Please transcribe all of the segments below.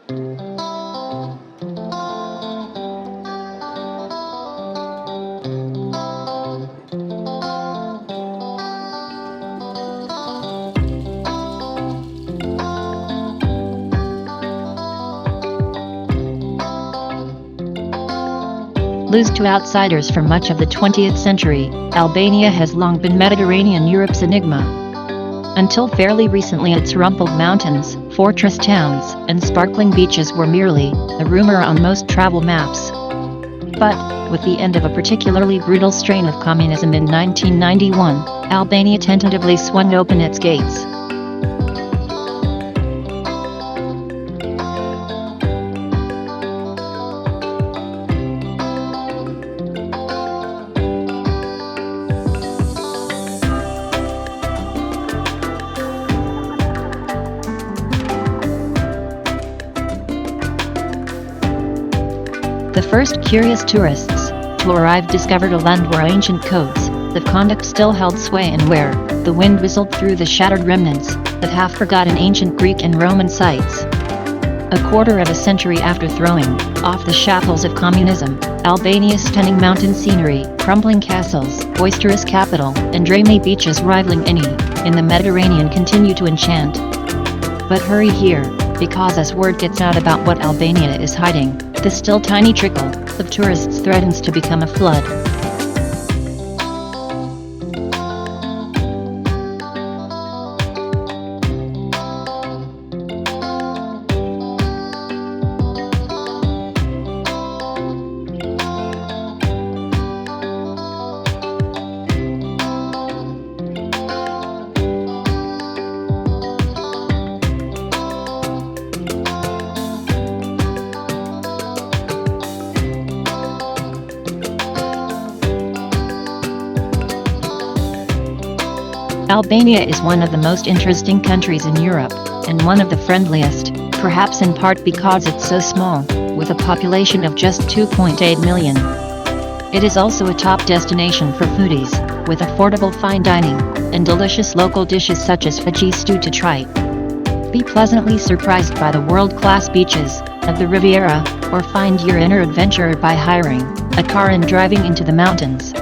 Lost to outsiders for much of the 20th century, Albania has long been Mediterranean Europe's enigma. Until fairly recently, its rumpled mountains, fortress towns, and sparkling beaches were merely a rumor on most travel maps. But, with the end of a particularly brutal strain of communism in 1991, Albania tentatively swung open its gates. The first curious tourists to arrive discovered a land where ancient codes of conduct still held sway and where the wind whistled through the shattered remnants of half-forgotten ancient Greek and Roman sites. A quarter of a century after throwing off the shackles of communism, Albania's stunning mountain scenery, crumbling castles, boisterous capital, and dreamy beaches rivaling any in the Mediterranean continue to enchant. But hurry here, because as word gets out about what Albania is hiding, the still tiny trickle of tourists threatens to become a flood. Albania is one of the most interesting countries in Europe, and one of the friendliest, perhaps in part because it's so small, with a population of just 2.8 million. It is also a top destination for foodies, with affordable fine dining, and delicious local dishes such as fajji stew to try. Be pleasantly surprised by the world-class beaches of the Riviera, or find your inner adventurer by hiring a car and driving into the mountains.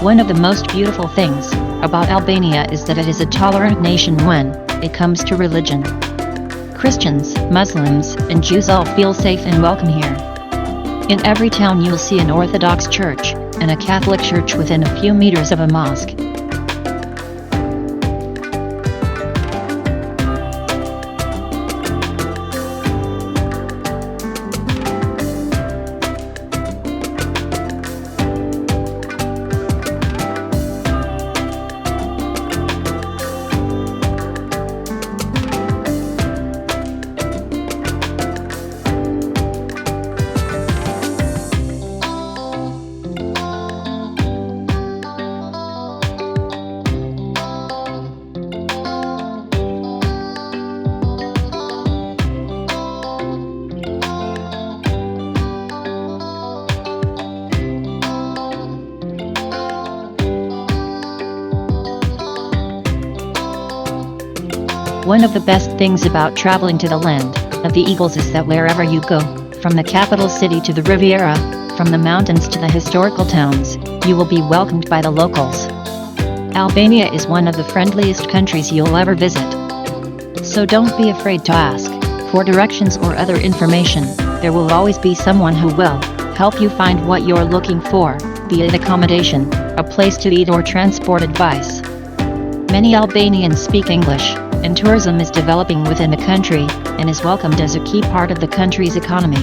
One of the most beautiful things about Albania is that it is a tolerant nation when it comes to religion. Christians, Muslims, and Jews all feel safe and welcome here. In every town you'll see an Orthodox church, and a Catholic church within a few meters of a mosque. One of the best things about traveling to the land of the eagles is that wherever you go, from the capital city to the Riviera, from the mountains to the historical towns, you will be welcomed by the locals. Albania is one of the friendliest countries you'll ever visit. So don't be afraid to ask for directions or other information. There will always be someone who will help you find what you're looking for, be it accommodation, a place to eat, or transport advice. Many Albanians speak English, and tourism is developing within the country, and is welcomed as a key part of the country's economy.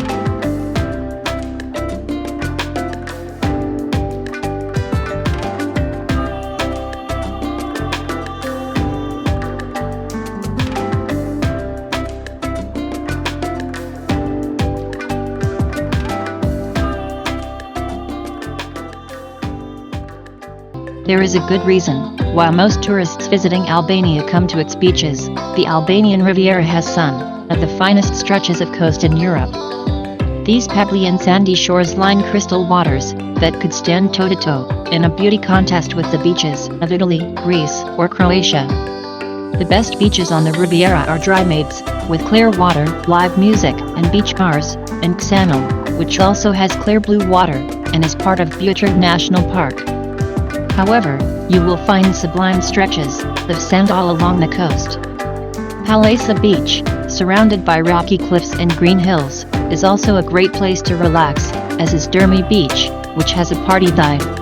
There is a good reason why most tourists visiting Albania come to its beaches. The Albanian Riviera has some of the finest stretches of coast in Europe. These pebbly and sandy shores line crystal waters that could stand toe-to-toe in a beauty contest with the beaches of Italy, Greece, or Croatia. The best beaches on the Riviera are Drymades, with clear water, live music, and beach bars, and Xanol, which also has clear blue water and is part of Butyrg National Park. However, you will find sublime stretches of sand all along the coast. Palesa Beach, surrounded by rocky cliffs and green hills, is also a great place to relax, as is Dermy Beach, which has a party dive.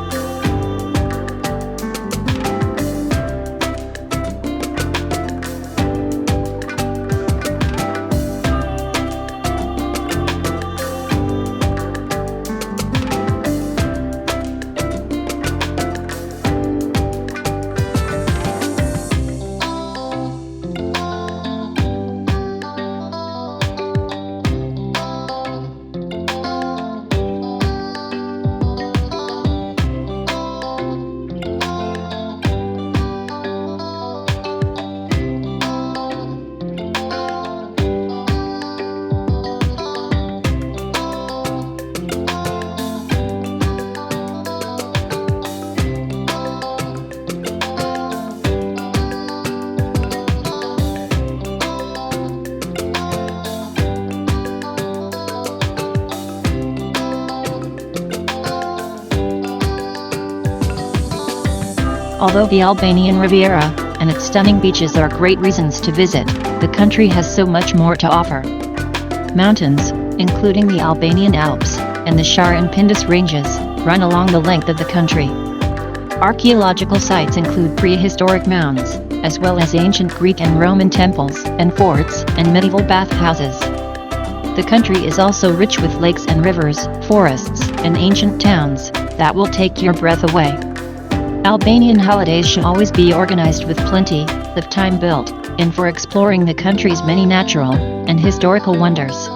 Although the Albanian Riviera and its stunning beaches are great reasons to visit, the country has so much more to offer. Mountains, including the Albanian Alps and the Shar and Pindus ranges, run along the length of the country. Archaeological sites include prehistoric mounds, as well as ancient Greek and Roman temples and forts and medieval bathhouses. The country is also rich with lakes and rivers, forests, and ancient towns that will take your breath away. Albanian holidays should always be organized with plenty of time built in for exploring the country's many natural and historical wonders.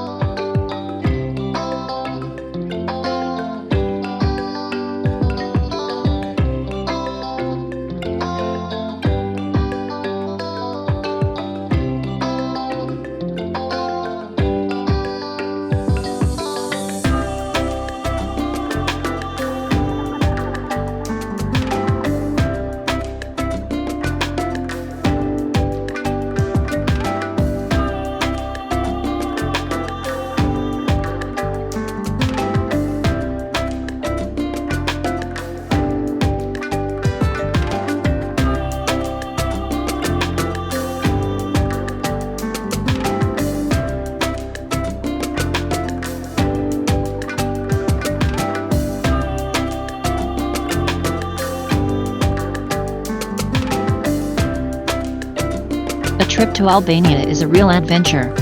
A trip to Albania is a real adventure.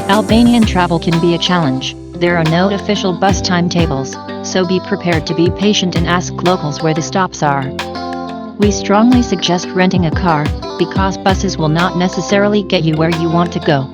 Albanian travel can be a challenge. There are no official bus timetables, so be prepared to be patient and ask locals where the stops are. We strongly suggest renting a car, because buses will not necessarily get you where you want to go.